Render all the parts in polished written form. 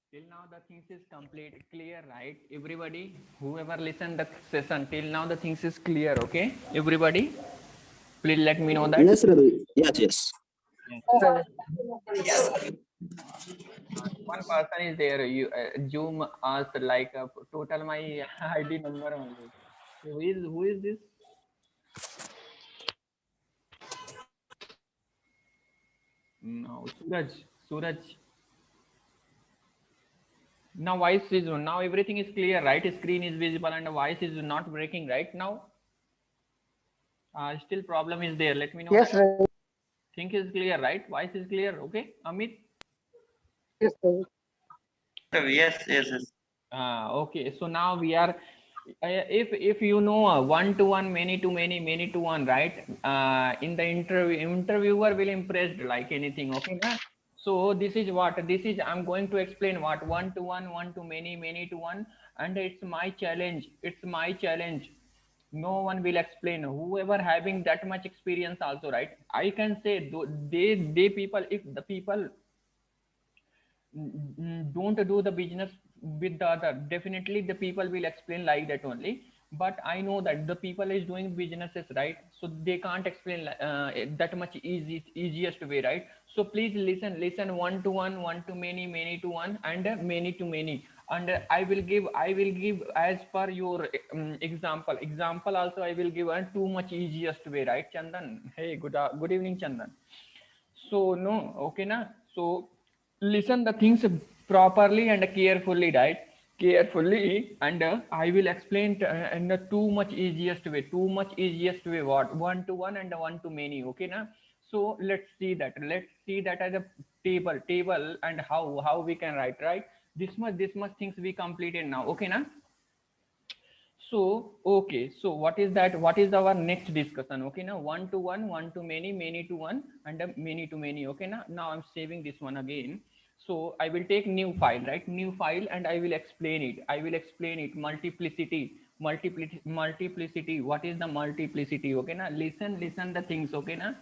Till now the things is complete clear, right? Everybody, whoever listen the session till now the things is clear, okay? Everybody, please let me know that. Yes, Ravi. Yes, yes. Yes. One person is there. You Zoom asked like total my ID number only. Who is this? No, Suraj. Suraj. Now voice is now everything is clear, right? Screen is visible and the voice is not breaking right now. Still problem is there. Let me know Yes, that. Ravi. Think is clear, right? Voice is clear. Okay, Amit. Yes, Ravi. Yes, Ravi. Yes, yes, yes. Okay. So now we are. If you know one to one, many to many, many to one, right? In the interviewer will impressed like anything. Okay, na? So this is. I'm going to explain what one to one to many, many to one, and it's my challenge. It's my challenge. No one will explain. Whoever having that much experience also, right? I can say they people, if the people don't do the business with the other, definitely the people will explain like that only. But I know that the people is doing businesses, right? So they can't explain that much easiest way, right? So please listen one to one to many, many to one, and many to many. And I will give as per your example also. I will give a too much easiest way, right, Chandan? Hey, good evening, Chandan. So no, okay na. So listen the things properly and carefully, right? Carefully, and I will explain in the too much easiest way. Too much easiest way, what? One to one and one to many, okay na. So let's see that as a table, and how we can write, right? This much things we completed now, okay na. So, okay. So, what is that? What is our next discussion? Okay, now one to many, many to one, and many to many. Okay, now I'm saving this one again. So, I will take new file, right? New file, and I will explain it. I will explain it. Multiplicity. What is the multiplicity? Okay, now listen the things. Okay, now.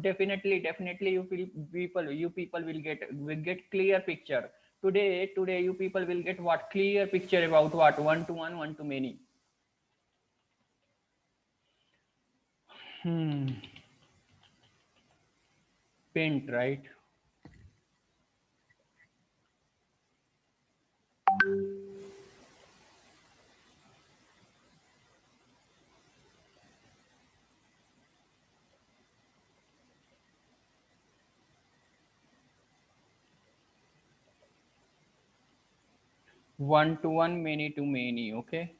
Definitely, you people will get clear picture. Today you people will get what? Clear picture about what? One to many. Hmm. Paint, right? One to one, many to many. Okay.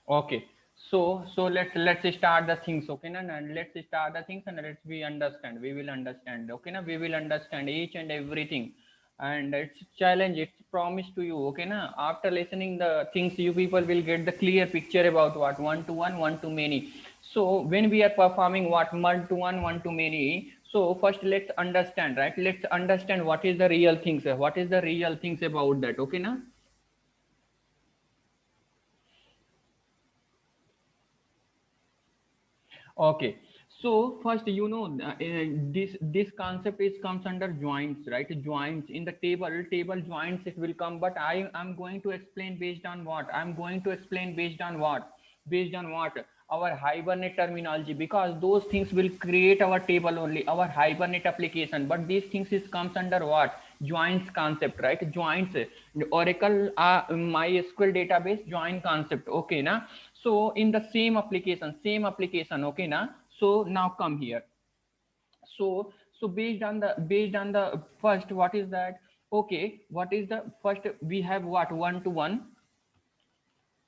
Okay. So let's start the things. Okay, na? And let's start the things, and let's we understand. We will understand. Okay, na? We will understand each and everything. And it's challenge. It's promise to you. Okay, na? After listening the things, you people will get the clear picture about what one to many. So when we are performing what one to many. So first let's understand, right? Let's understand what is the real things. What is the real things about that? Okay, na? Okay. So first, this concept is comes under joints, right? Joints in the table joints it will come, but I am going to explain based on what? I'm going to explain based on what? Based on what? Our Hibernate terminology, because those things will create our table only, our Hibernate application. But these things is comes under what? Joints concept, right? Joints, Oracle, MySQL database, join concept. Okay, na. So in the same application, okay, na. So now come here. So based on the first, what is that? Okay, what is the first? We have what? One to one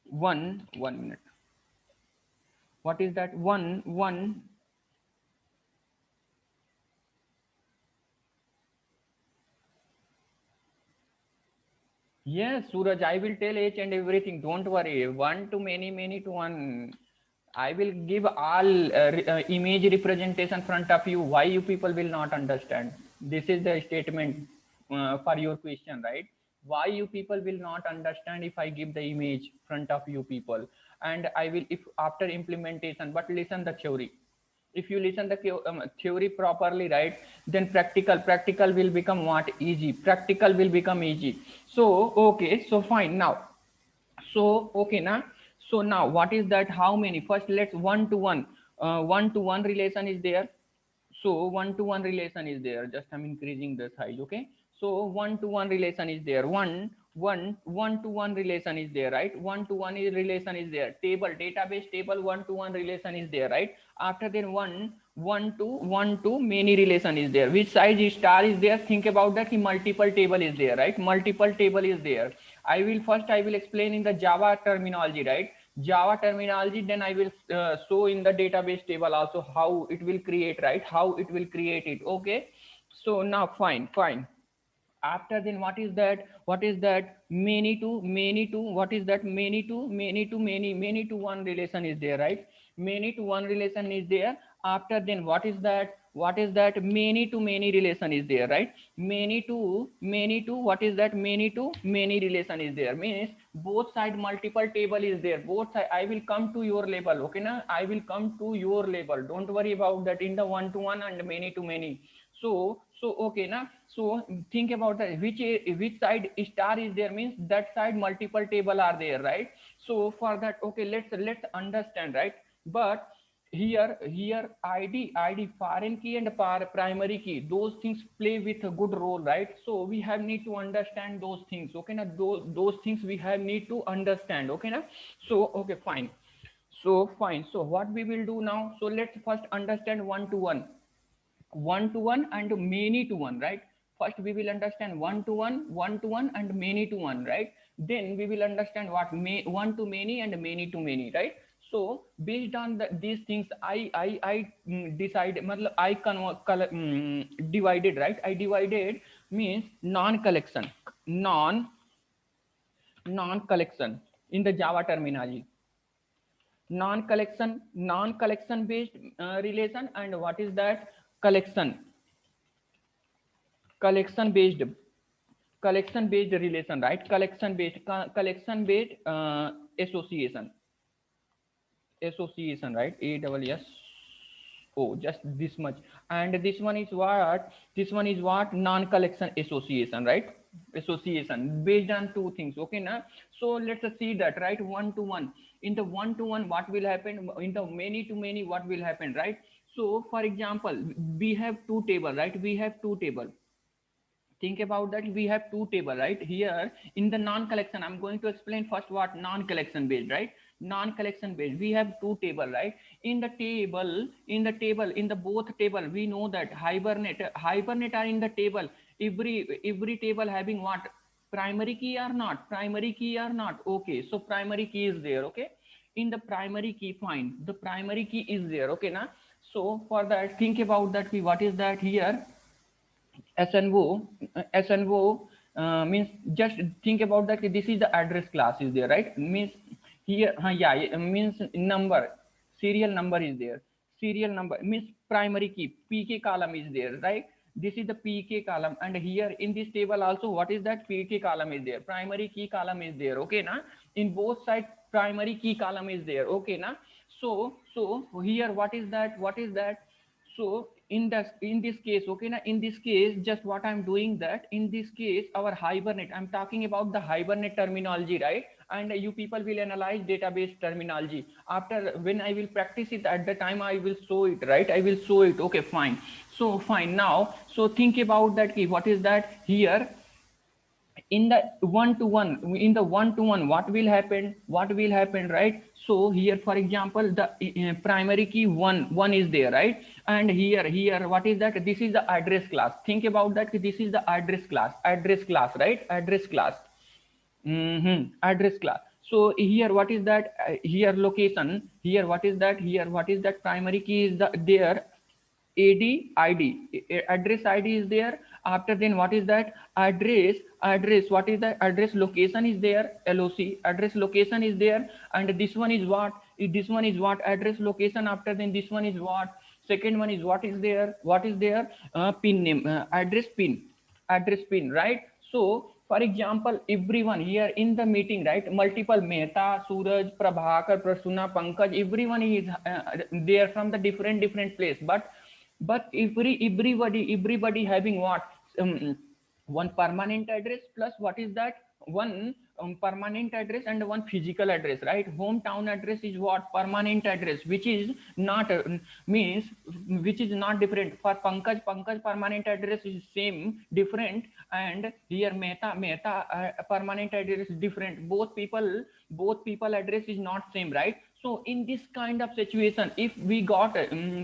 minute. What is that? One. Yes, Suraj, I will tell each and everything. Don't worry. One to many, many to one. I will give all image representation front of you. Why you people will not understand? This is the statement for your question, right? Why you people will not understand if I give the image front of you people? And I will, if after implementation, but listen the theory. If you listen the theory properly, right, then practical will become what? Easy. Practical will become easy. So okay, so fine. Now, so okay now, so now what is that? How many? First let's one to one, one to one relation is there. So one to one relation is there. Just I'm increasing the size. Okay, so one to one relation is there. One to one relation is there, right? One to one is relation is there. Table, database table, one to one relation is there, right? After then one to many relation is there. Which size star is there? Think about that. Multiple table is there, right? Multiple table is there. I will explain in the Java terminology, right? Java terminology, then I will show in the database table also how it will create, right? How it will create it. Okay, so now fine. After then what is that? Many to what is that? Many to one relation is there, right? Many to one relation is there. After then what is that? Many to many relation is there, right? Many to what is that? Many to many relation is there, means both side multiple table is there. Both side, I will come to your level. Okay na, I will come to your level. Don't worry about that in the one to one and many to many. So okay na, so think about that. Which side star is there, means that side multiple table are there, right? So for that, okay, let's understand, right? But here id foreign key and primary key, those things play with a good role, right? So we have need to understand those things. Okay na, those things we have need to understand. Okay na, so okay, fine. So fine, so what we will do now, so let's first understand one to one and many to one, right? First we will understand one to one and many to one, right? Then we will understand what one to many and many to many, right? So based on these things, I decided, I divided, right? I divided means non collection in the Java terminology. Non collection based relation, and what is that? Collection collection based relation, right? Collection based association, right? AWS. Oh, just this much. And this one is what non collection association, right? Association based on two things. Okay now, so let's see that, right? One to one, in the one to one what will happen, in the many to many what will happen, right? So for example, we have two table, right? We have two table. Think about that, we have two table, right? Here in the non-collection, I'm going to explain first what non-collection based, right? Non-collection based, we have two table, right? In the both table, we know that hibernate are in the table. Every table having what? Primary key or not? Primary key or not? Okay, so primary key is there. Okay, in the primary key, fine, the primary key is there. Okay now, so for that, think about that, what is that here? SNO means, just think about that. This is the address class is there, right? Means here, yeah, it means number, serial number is there. Serial number means primary key, PK column is there, right? This is the PK column, and here in this table also, what is that? PK column is there. Primary key column is there. Okay, na? In both sides, primary key column is there. Okay, na? So here, what is that? So in this case, okay now, in this case, just what I'm doing, that in this case our hibernate, I'm talking about the hibernate terminology, right? And you people will analyze database terminology after, when I will practice it, at the time I will show it, right? I will show it. Okay, fine. So fine, now, so think about that key, what is that here? In the one to one, what will happen, right? So here, for example, the primary key one is there, right? And here what is that? This is the address class. Think about that, this is the address class, right? Address class. Address class. So here what is that? Here location, here what is that? Here what is that? Primary key is there. Address ID is there. After then what is that? Address, what is that? Address location is there. LOC, address location is there. And this one is what? Address location. After then this one is what? Second one is what is there? Pin name, address pin, right? So For example, everyone here in the meeting, right? Multiple Mehta, Suraj, Prabhakar, Prasuna, Pankaj, everyone is there from the different place. But everybody having what? One permanent address plus what is that? One permanent address and one physical address, right? Hometown address is what? Permanent address, which is not means which is not different. For Pankaj permanent address is same, different, and here Mehta permanent address is different. Both people address is not same, right? So in this kind of situation, if we got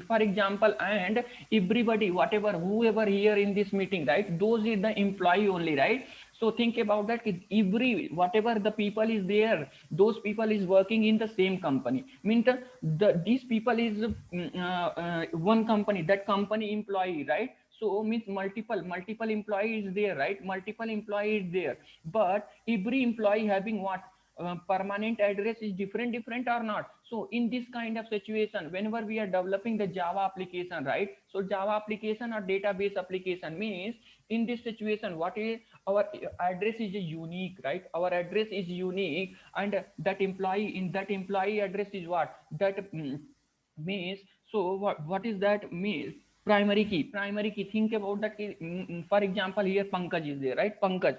for example, and everybody, whoever here in this meeting, right, those is the employee only, right? So think about that, every whatever the people is there, those people is working in the same company, means these people is one company, that company employee, right? So means multiple employee is there, right? Multiple employee is there, but every employee having what? Permanent address is different or not? So in this kind of situation, whenever we are developing the Java application, right? So Java application or database application means, in this situation, what is our address is unique, right? Our address is unique, and that employee address is what? That means, so what is that means? Primary key, think about that. For example, here Pankaj is there, right? Pankaj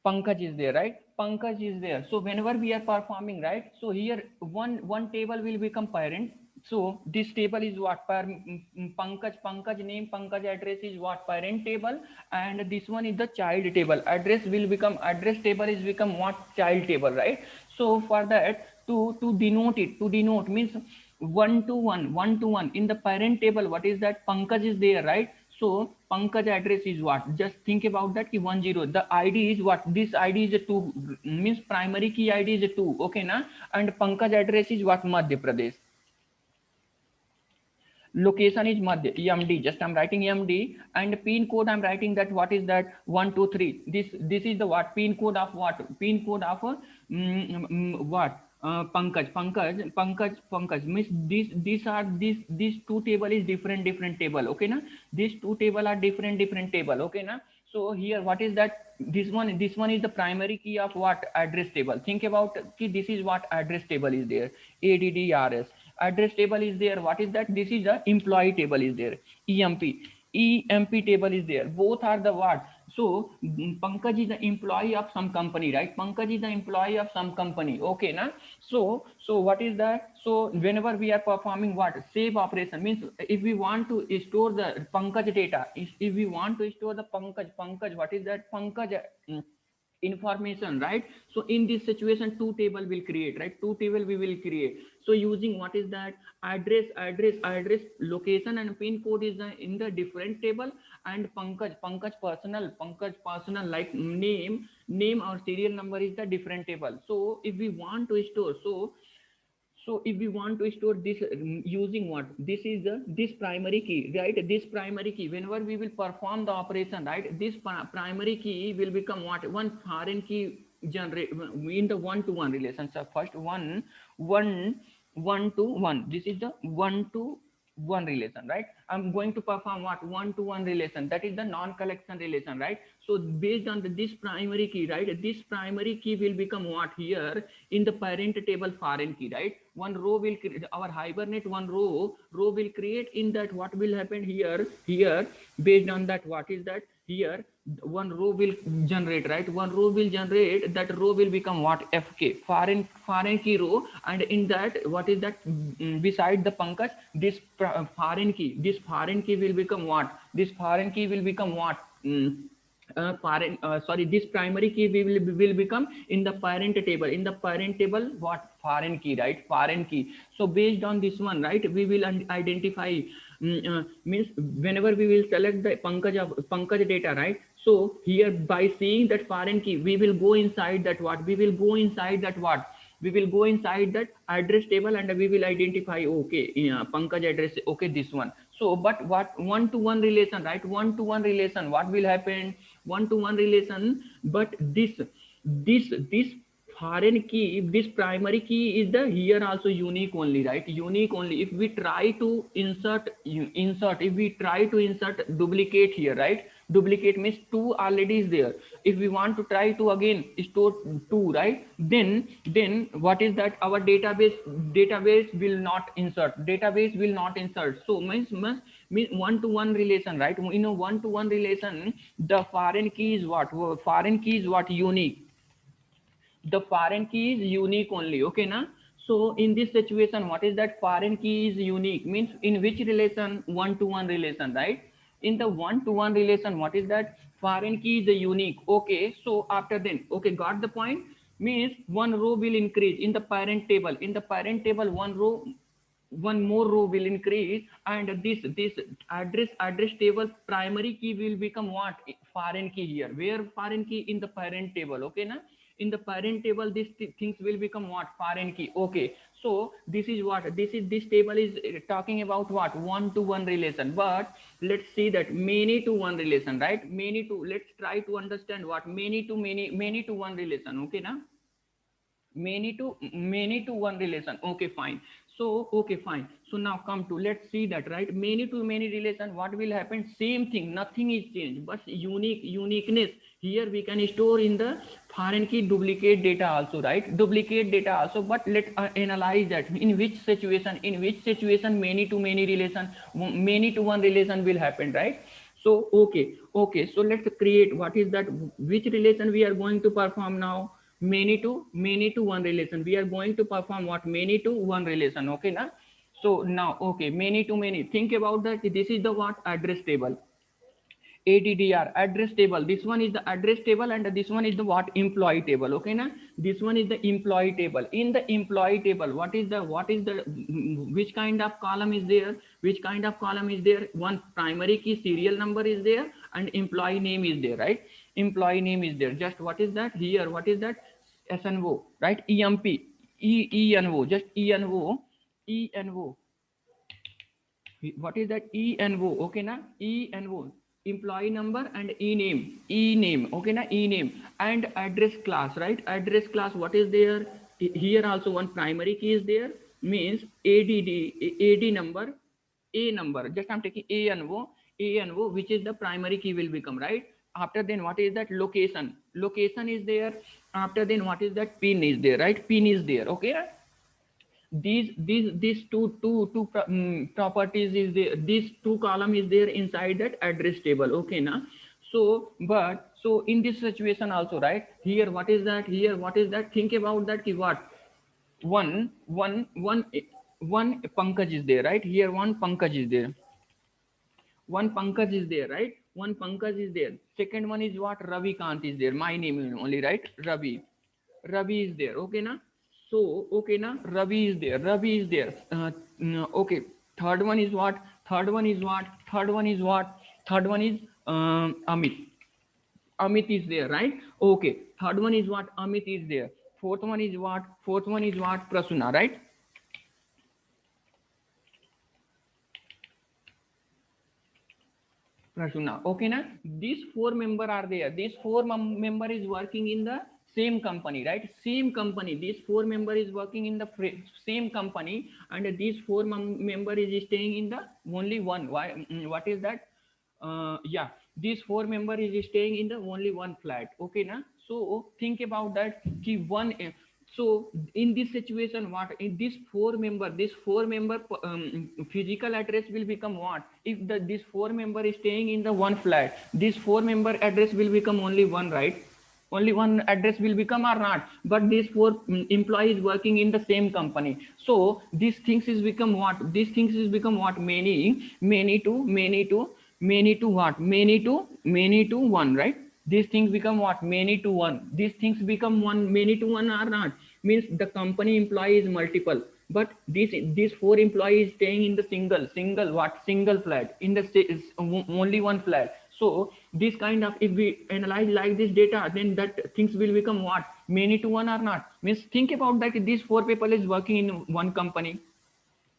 Pankaj is there, right? Pankaj is there. So whenever we are performing, right? So here one table will become parent. So this table is what? Pankaj name, Pankaj address is what? Parent table, and this one is the child table. Address table is become what? Child table, right? So for that, to denote means one to one in the parent table. What is that? Pankaj is there, right? So Pankaj address is what? Just think about that. 10. The ID is what? This ID is a 2, means primary key ID is a 2. Okay, na? And Pankaj address is what? Madhya Pradesh. Location is Madhya, EMD. Just I'm writing EMD, and pin code I'm writing that. What is that? 123. This is the what? Pin code of what? Pin code of what? Pankaj means these two table is different table. Okay, na? These two table are different table. Okay, na? So here what is that? This one is the primary key of what? Address table. Think about this is what address table is there. ADDRS address table is there. What is that? This is the employee table is there. EMP table is there. Both are the what? So Pankaj is the employee of some company, right? Pankaj is the employee of some company. Okay, na? So what is that? So whenever we are performing what? Save operation means, if we want to store the Pankaj data, if we want to store the Pankaj, what is that? Pankaj information, right? So in this situation, two table will create, right? Two table we will create. So using what is that? Address, location, and pin code is in the different table, and Pankaj personal like name or serial number is the different table. So if we want to store, so if we want to store this using what? This is this primary key, right? This primary key, whenever we will perform the operation, right? This primary key will become what? One foreign key generate in the one-to-one relation. So first one to one. This is the one-to-one relation, right? I'm going to perform what? One-to-one relation. That is the non-collection relation, right? So based on this primary key, right? This primary key will become what? Here in the parent table foreign key, right? One row will create, our Hibernate one row will create. In that, what will happen here based on that, what is that? Here one row will generate, right? One row will generate. That row will become what? FK, foreign key row. And in that, what is that? Beside the Pankaj, this foreign key will become what? This foreign key will become what? This primary key will become in the parent table what? Foreign key, right? Foreign key. So based on this one, right, we will identify means whenever we will select the Pankaj data, right? So here by seeing that foreign key, we will go inside that what? We will go inside that address table, and we will identify, okay, Pankaj address, okay, this one. So but what? One-to-one relation, right? One-to-one relation, what will happen? One-to-one relation, but this foreign key, this primary key is the here also unique only, right? Unique only. If we try to insert, if we try to insert duplicate here, right? Duplicate means 2 already is there. If we want to try to again store 2, right, then what is that? Our database will not insert. So means one to one relation, right? In a one to one relation, the foreign key is what? Unique. The foreign key is unique only. Okay na? So in this situation, what is that? Foreign key is unique means in which relation? One to one relation, right? In the one to one relation, what is that? Foreign key is a unique. Okay, so after then, okay, got the point? Means one row will increase in the parent table. In the parent table, one more row will increase, and this address table primary key will become what? Foreign key. Here where foreign key? In the parent table. Okay na? In the parent table, these things will become what? Foreign key. Okay, so this is what this table is talking about, what? One to one relation. But let's see that many to one relation, right? Let's try to understand what many to one relation. Okay na? Many to one relation. Okay, fine. So okay, fine. So now come to, let's see that, right? Many to many relation, what will happen? Same thing, nothing is changed, but uniqueness. Here we can store in the foreign key duplicate data also, right? Duplicate data also. But let's analyze that in which situation many to many relation, many to one relation will happen, right? So okay, so let's create, what is that? Which relation we are going to perform now? Many to one relation. We are going to perform what? Many to one relation. Okay na? So now, okay, many to many, think about that. This is the what? Address table. ADDR, address table. This one is the address table, and this one is the what? Employee table. Okay na? This one is the employee table. In the employee table, what is the which kind of column is there? One primary key serial number is there, and employee name is there, right? Employee name is there. Just what is that? Here, what is that? SNO, right? EMP, ENO, just ENO. What is that? ENO. Okay na? ENO, employee number, and e name. Okay na? E-name and address class, right? Address class, what is there? Here also one primary key is there, means AD number, a number. Just I'm taking ANO, which is the primary key will become, right? After then, what is that? Location is there. After then, what is that? Pin is there, right? Pin is there. Okay, these two properties is there. These two column is there inside that address table. Okay na? So but so in this situation also, right? Here what is that? Think about that. What? One Pankaj is there, right? Here one Pankaj is there. Right? One Pankaj is there. Second one is what? Ravi Kant is there. My name only, right? Ravi is there. Okay na? So okay na? Ravi is there. Okay. Third one is what? Third one is Amit. Amit is there, right? Okay. Third one is what? Amit is there. Fourth one is what? Prasuna, right? Prasuna. Okay na? These four member are there. These four member is working in the same company, right? Same company. These four member is working in the same company, and these four member is staying in the only one. Why? What is that? Yeah, these four member is staying in the only one flat. Okay na? So think about that. So in this situation, what? In this four member physical address will become what? If this four member is staying in the one flat, this four member address will become only one, right? Only one address will become or not? But these four employees working in the same company. So these things is become what? Many to what? Many to one, right? These things become what? Many to one. These things become many to one or not? Means the company employee is multiple, but these four employees staying in the single flat, in the only one flat. So this kind of, if we analyze like this data, then that things will become what? Many to one or not? Means think about that. These four people is working in one company.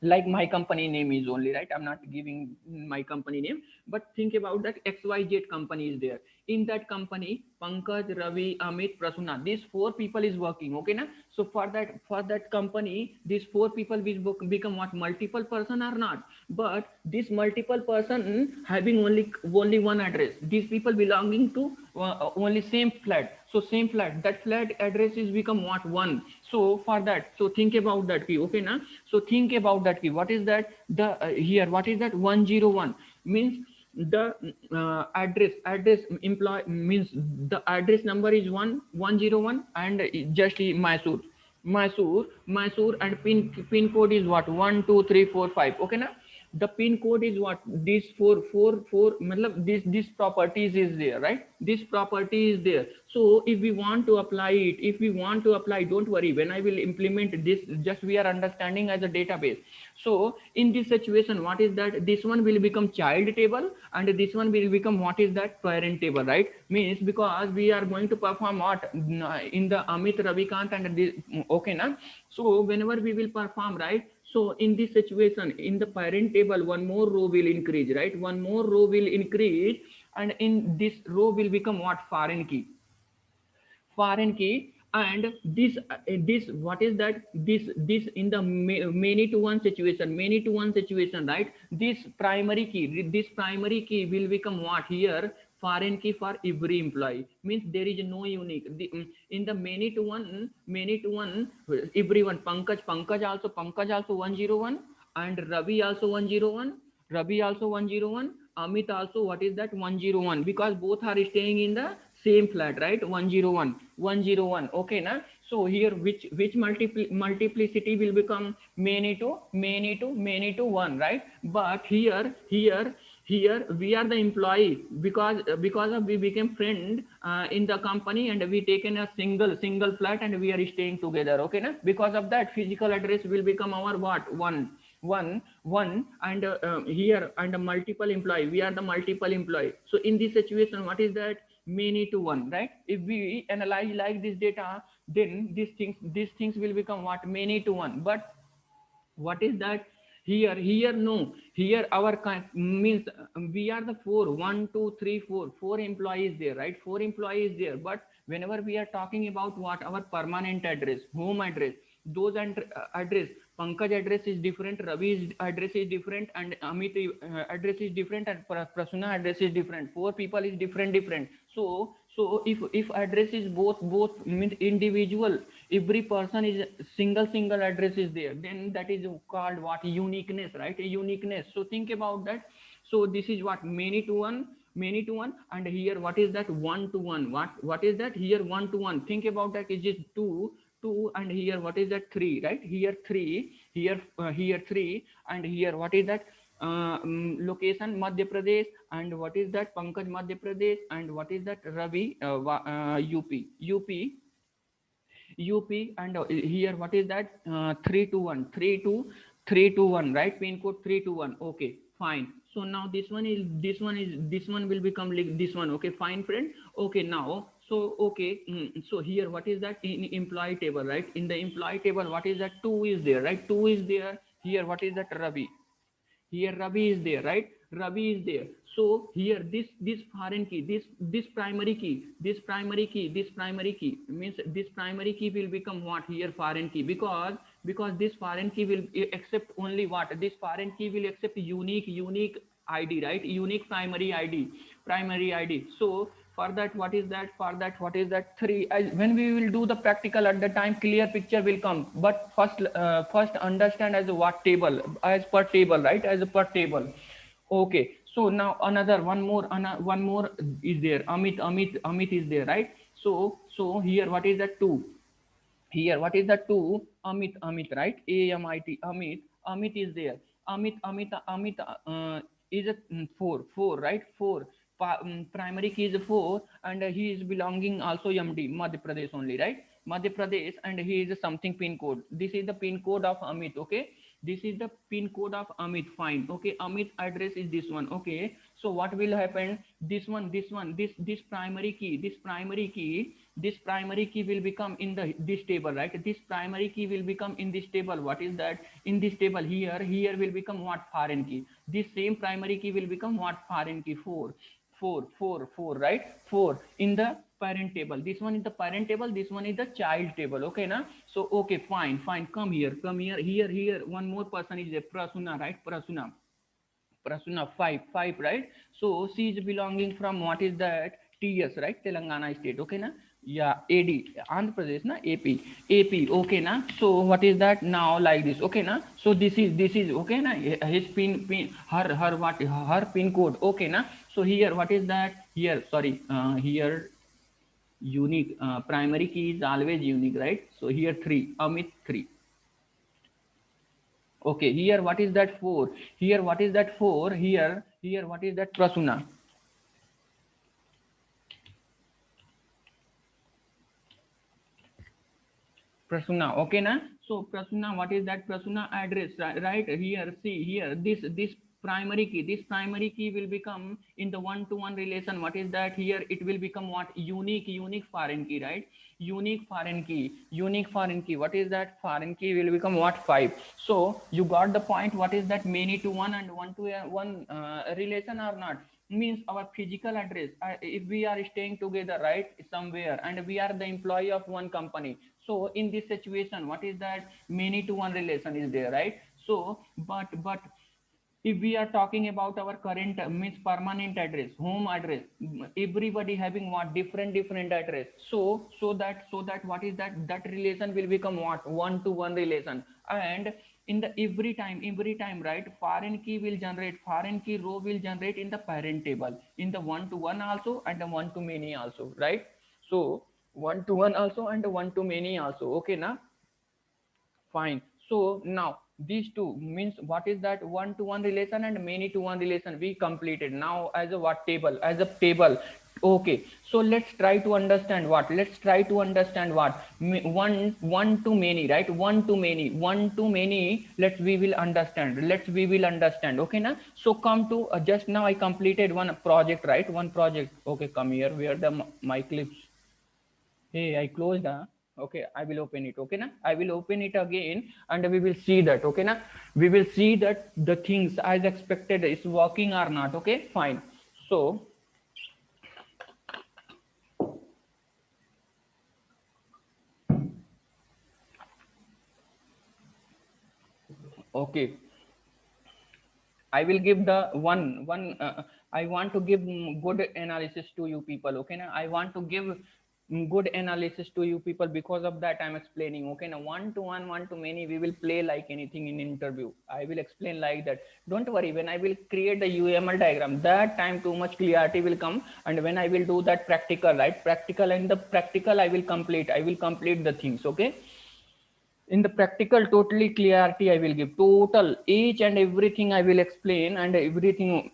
Like my company name is only, right? I'm not giving my company name, but think about that. XYZ company is there. In that company, Pankaj, Ravi, Amit, Prasunna, these four people is working. Okay, na? So for that company, these four people will become what, multiple person or not? But this multiple person having only one address. These people belonging to only same flat. So same flat. That flat address is become what, one. So for that, so think about that key. Okay, na? So think about that key. What is that? The here, what is that? 101 means the address employee means the address number is 101 and just Mysore and pin code is what, 12345. Okay na? The pin code is what, this four matlab this properties is there, right? This property is there. So if we want to apply it, don't worry, when I will implement this, just we are understanding as a database. So in this situation, what is that? This one will become child table and this one will become what is that, parent table, right? Means because we are going to perform what in the Amit, Ravikant and this. Okay na? So whenever we will perform, right? So in this situation, in the parent table, one more row will increase, right? One more row will increase, and in this row will become what, foreign key. And this what is that, this in the many to one situation, right? This primary key will become what here, foreign key for every employee. Means there is no unique in the many to one everyone. Pankaj also 101 and Ravi also 101, Amit also what is that, 101, because both are staying in the same flat, right? 101. Okay na? So here which multiplicity will become many to one, right? But here we are the employee, because of we became friend in the company and we taken a single flat and we are staying together. Okay na? Because of that, physical address will become our what, one. And here and a multiple employee, we are the multiple employee. So in this situation, what is that, many to one, right? If we analyze like this data, then these things will become what, many to one. But what is that, here no, here our means we are the four employees there, right? Four employees there. But whenever we are talking about what, our permanent address, home address, those address, Pankaj address is different, Ravi's address is different, and Amit address is different, and Prasunna address is different. Four people is different. So if address is both means individual, every person is single address is there, then that is called what, uniqueness, right? A uniqueness. So think about that. So this is what, many to one. And here what is that, one to one. What is that here, one to one? Think about that. Is it two, and here what is that, three, right? Here three, here three, and here what is that, location Madhya Pradesh, and what is that, Pankaj Madhya Pradesh, and what is that, Ravi UP, and here what is that, 321, 321, right? Pin code 321. Okay, fine. So now this one will become like this one. Okay, fine, friend. Okay, now so okay, so here what is that, in employee table, right? In the employee table, what is that, 2 is there, right? 2 is there. Here what is that, Ravi. Here Ravi is there, right? Ravi is there. So here this foreign key, this primary key means this primary key will become what, here, foreign key, because this foreign key will accept only what, this foreign key will accept unique ID, right? Unique primary ID. So for that, what is that, 3. When we will do the practical, at the time clear picture will come. But first understand as a what table, as per table, right? As a per table. Okay, so now another one more is there. Amit is there, right? So here what is that, 2? Here what is that, 2? Amit, right? Amit is there. Amit is a 4, right? 4. Primary key is 4, and he is belonging also MD, Madhya Pradesh only, right? Madhya Pradesh, and he is something pin code. This is the pin code of Amit. Okay, this is the pin code of Amit. Fine. Okay, Amit address is this one. Okay, so what will happen, this primary key will become in this table, right? This primary key will become in this table. What is that, in this table, here will become what, foreign key. This same primary key will become what, foreign key, 4. 4, right? 4 in the parent table. This one is the parent table, this one is the child table. Okay now, so okay, fine, come here, here one more person is there, Prasuna, right? Prasuna 5, right? So she is belonging from, what is that, TS, right? Telangana state. Okay na? Yeah, AD, Andhra Pradesh na, AP. Okay na? So what is that now, like this? Okay na? So this is okay na? His pin her what, her pin code. Okay na? So here what is that, here, sorry, here unique, primary key is always unique, right? So here 3, Amit 3. Okay, here what is that 4? Here what is that 4? Here what is that, Prasuna? Prasuna, okay na? So Prasuna, what is that, Prasuna address, right? Here, see here, this primary key will become in the one-to-one relation. What is that? Here it will become what? Unique foreign key, right? Unique foreign key. What is that? Foreign key will become what? 5. So you got the point. What is that? Many to one and one to one relation or not? Means our physical address. If we are staying together, right, somewhere, and we are the employee of one company, so in this situation, what is that? Many to one relation is there, right? So but if we are talking about our current, means permanent address, home address, everybody having what? Different address. So that what is that? That relation will become what? One to one relation. And in the every time, right, foreign key row will generate in the parent table, in the one to one also and the one to many also, right? So one to one also and one to many also. Okay now, fine. So now these two, means what is that? One to one relation and many to one relation we completed. Now as a what? Table, as a table. Okay, so let's try to understand what? One to many, right? One to many. We will understand. Okay now, so come to, just now I completed one project, right? One project. Okay, come here, where the my clips. Hey, I closed. Okay, I will open it. Okay, na? I will open it again, and we will see that. Okay, na? We will see that the things as expected is working or not. Okay, fine. So okay, I will give the one. I want to give good analysis to you people. Okay, na? I want to give good analysis to you people. Because of that, I'm explaining. Okay, now one to one, one to many, we will play like anything in interview. I will explain like that. Don't worry. When I will create the UML diagram, that time too much clarity will come. And when I will do that practical, right? Practical, and the practical I will complete the things. Okay. In the practical, totally clarity I will give, total each and everything I will explain, and everything.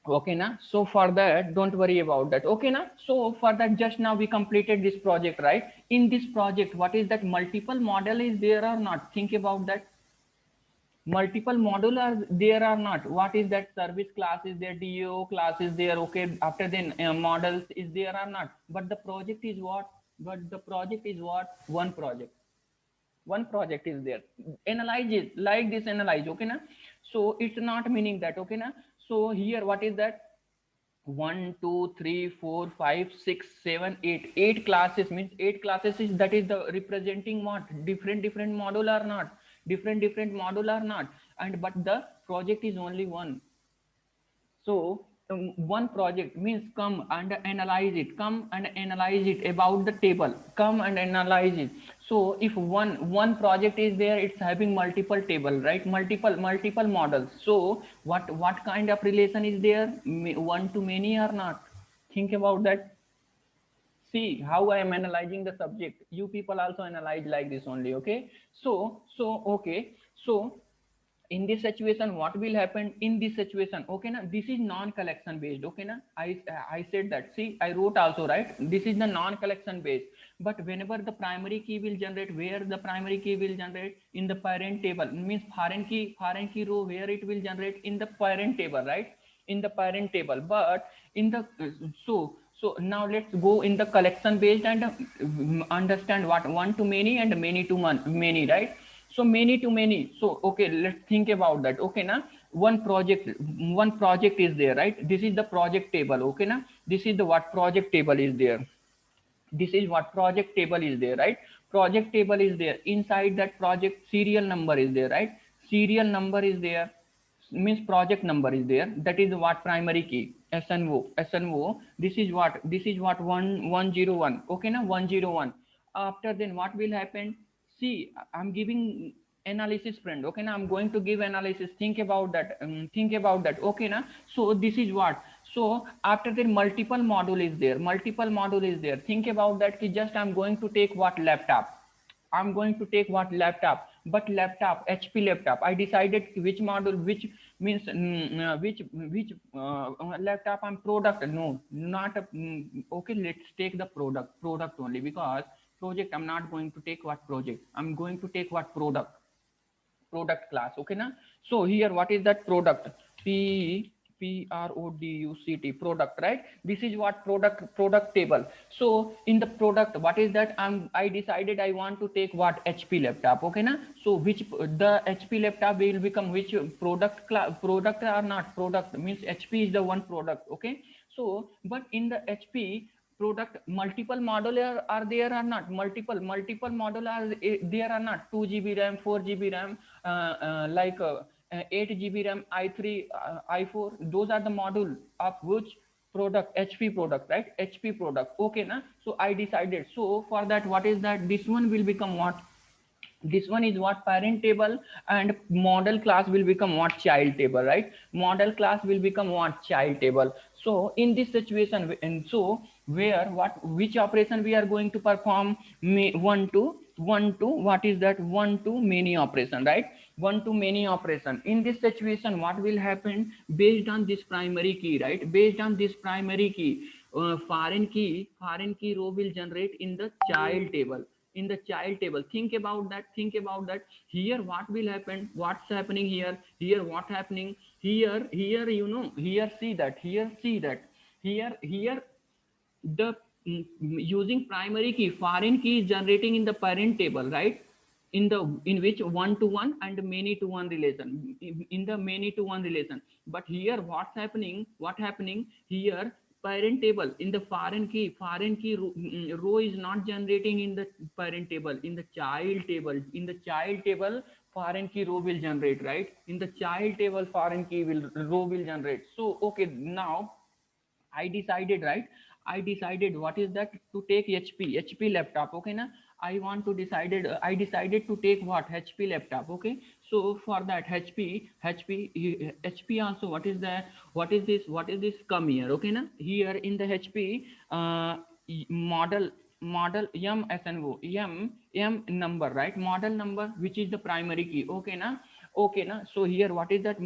Okay na? So for that, don't worry about that. Okay na? So for that, just now we completed this project, right? In this project, what is that? Multiple model is there or not? Think about that. Multiple module are there or not? What is that? Service class is there, DO class is there. Okay, after then models is there or not? But the project is what? One project is there. Analyze it like this, analyze. Okay na? So it's not meaning that. Okay na? So here what is that? 1 2 3 4 5 6 7 8, 8 classes. Means 8 classes is, that is the representing what? Different module or not? Different module or not? And but the project is only one. So one project means come and analyze it about the table. Come and analyze it. So if one project is there, it's having multiple table, right? Multiple models. So what kind of relation is there? One to many or not? Think about that. See how I am analyzing the subject. You people also analyze like this only. Okay. So okay. So in this situation, what will happen in this situation? Okay na, this is non-collection based. Okay na, I said that. See, I wrote also, right? This is the non-collection based. But whenever the primary key will generate, where the primary key will generate? In the parent table. Means foreign key row, where it will generate? In the parent table, right? In the parent table. But in the so now let's go in the collection based and understand what? One to many and many to many, right? So many to many. So okay, let's think about that. Okay na? one project is there, right? This is the project table, okay na? This is the what project table is there. This is what project table is there, right? Project table is there. Inside that project, serial number is there, right? Serial number is there, means project number is there. That is what primary key. SNO. This is what 101, okay na? 101. After then what will happen? See, I'm giving analysis, friend, okay na? I'm going to give analysis. Think about that. Okay na? So this is what. So after that, multiple module is there. Think about that. Just I'm going to take what laptop. But laptop, HP laptop. I decided which module, which means which laptop I'm product. No, not a, okay. Let's take the product only, because project I'm not going to take what project. I'm going to take what product class, okay na? So here what is that product? Product, product, right? This is what product table. So in the product, what is that? I decided I want to take what HP laptop, okay na? So which the HP laptop will become which product or not product, means HP is the one product, okay? So but in the HP product, multiple model are there or not? Multiple model are there or not? 2 GB RAM, 4 GB RAM, 8 GB RAM, i3, i4. Those are the module of which product? HP product, right? HP product, okay na? So I decided. So for that, what is that? This one will become what? This one is what? Parent table, and model class will become what? Child table, right? Model class will become what? Child table. So in this situation, and so where which operation we are going to perform? One to what is that? One to many operation, right? One to many operation. In this situation, what will happen? Based on this primary key, right? Based on this primary key, foreign key row will generate in the child table. Think about that. Here what will happen? What's happening here? What happening here? Here see that. Here the using primary key, foreign key is generating in the parent table, right? In which one to one and many to one relation, in the many to one relation. But here what happening here? Parent table, in the foreign key row is not generating in the parent table. In the child table, foreign key row will generate, right? In the child table, foreign key row will generate. So okay, now I decided, right? I decided what is that? To take HP laptop, okay na? I decided to take what? HP laptop, okay? So for that HP also, what is that? What is this? Come here, okay na? Here in the HP model M number, right? Model number, which is the primary key, okay na? So here what is that?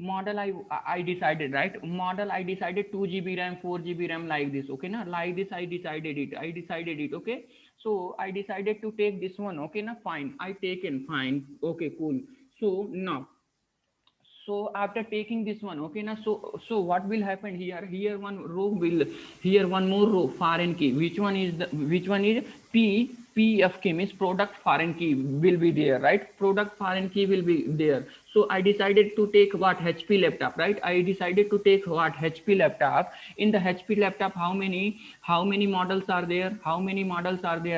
Model I decided, right? Model I decided 2 GB RAM, 4 GB RAM, like this, okay na? Like this I decided it, okay? So I decided to take this one, okay na? Fine, I taken, fine, okay, cool. So now, so after taking this one, okay na? So what will happen here? Here one more row, foreign key. Which one is PF key, means product foreign key will be there, right? Product foreign key will be there. So I decided to take what? HP laptop, right? I decided to take what? HP laptop. In the HP laptop, how many models are there?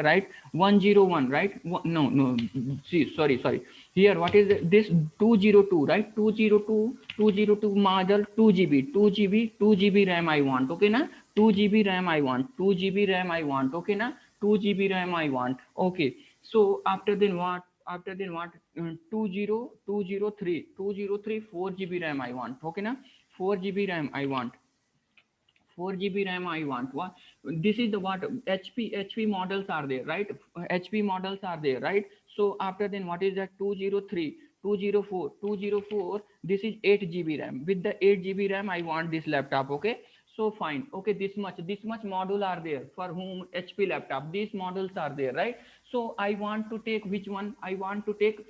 Right? 101, right? No. See, sorry. Here, what is this? 202, right? 202 model, 2 GB RAM I want, okay na? 2 GB RAM I want, okay na? 2 GB RAM I want, okay. So after then what? 203 4 GB RAM I want, okay na? 4 GB RAM I want. 4 GB RAM I want. What? This is the what? HP models are there, right? HP models are there, right? So after then what is that? 203, 204. This is 8 GB RAM. With the 8 GB RAM, I want this laptop. Okay. So fine. Okay, this much module are there for whom? HP laptop. These models are there, right? So I want to take which one? I want to take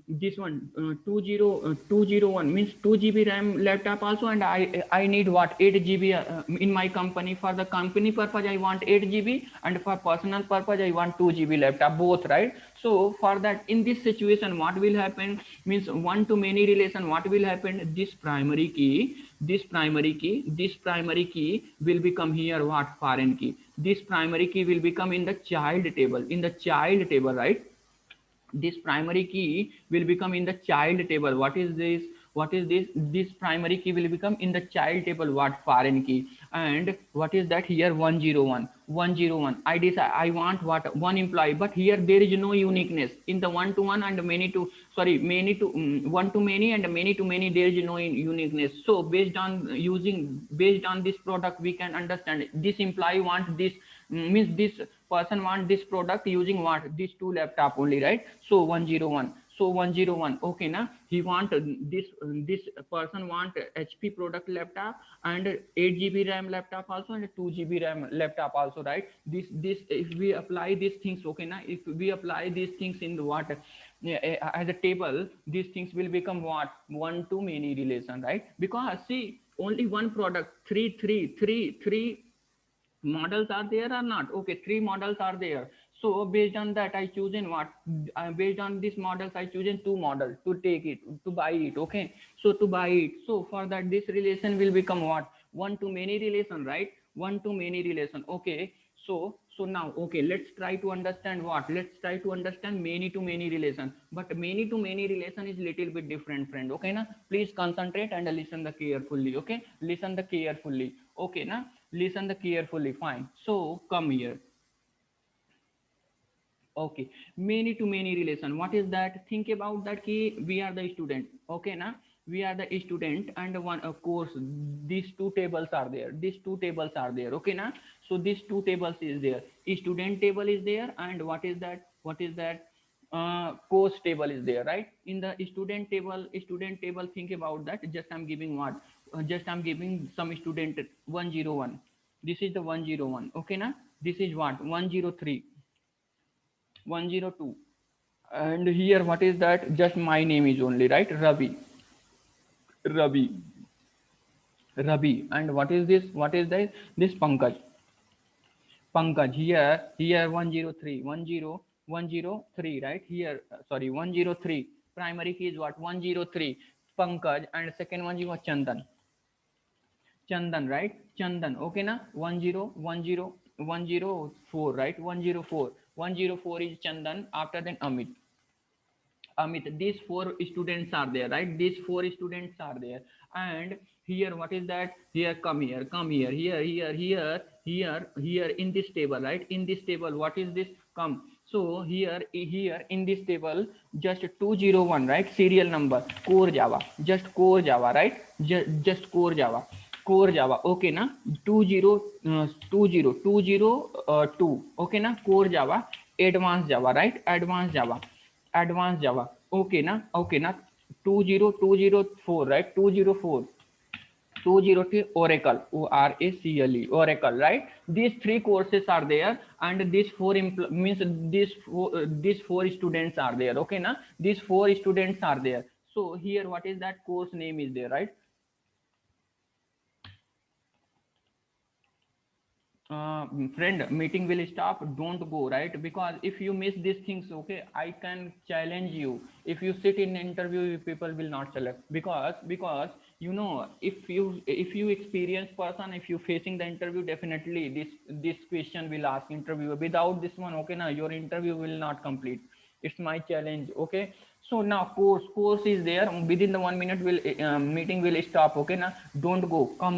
this one 201 means 2 GB RAM laptop also, and I need what 8 GB in my company. For the company purpose I want 8 GB, and for personal purpose I want 2 GB laptop, both, right? So for that, in this situation what will happen means one to many relation. What will happen, this primary key will become here what, foreign key. This primary key will become in the child table, right? This primary key will become in the child table. What is this, this primary key will become in the child table, what, foreign key. And what is that here, 101 I decide I want what, one employee, but here there is no uniqueness in the one to one and many to, many to one to many and many to many, there is no uniqueness. So based on this product we can understand this employee want this, means this person want this product using what, these two laptop only, right? So 101, okay now he want this person want HP product laptop and 8 GB RAM laptop also and 2 GB RAM laptop also, right? This if we apply these things, okay now if we apply these things in the what, as a table, these things will become what, one to many relation, right? Because see, only one product, three models are there or not, okay, 3 models are there. So based on that I choose in what, based on these models I choose in 2 models to take it, to buy it, okay? So to buy it, so for that this relation will become what, one to many relation, right? One to many relation, okay? So now, okay, let's try to understand what, let's try to understand many to many relation. But many to many relation is little bit different, friend, okay na? Please concentrate and listen the carefully, okay? Listen the carefully, okay na? Listen the carefully, fine. So come here. Okay, many to many relation, what is that? Think about that key, we are the student, okay na? We are the student, and one, of course, these two tables are there, okay na? So these two tables is there, student table is there, and what is that, course table is there, right? In the student table, think about that, just I'm giving what, just I'm giving some student 101, this is the 101, okay na? This is what, 103, 102, and here what is that, just my name is only, right? Ravi, and what is this, this Pankaj, here 103, 103, right? Here, sorry, 103, primary key is what, 103, Pankaj, and second one you are Chandan, right? Chandan, okay na? 104, right? 104 is Chandan. After that Amit, these 4 students are there, right? These 4 students are there. And here, what is that? Here, come here, here in this table, right? In this table, what is this? Come. So here in this table, just 201, right? Serial number, core Java, just core Java, right? Just core Java. Okay na? 2, okay na? Core Java, advanced Java, right? Advanced Java, okay na? 20204, right? 203 Oracle, Oracle, right? These 3 courses are there, and these 4 means these 4 students are there, okay na? These 4 students are there. So here, what is that course name is there, right? Friend, meeting will stop, don't go, right? Because if you miss these things, okay, I can challenge you, if you sit in interview, people will not select, because you know, if you experience person, if you facing the interview, definitely this question will ask interview. Without this one, okay now, your interview will not complete. It's my challenge, okay? So now course is there, within the 1 minute will meeting will stop, okay now? Don't go, come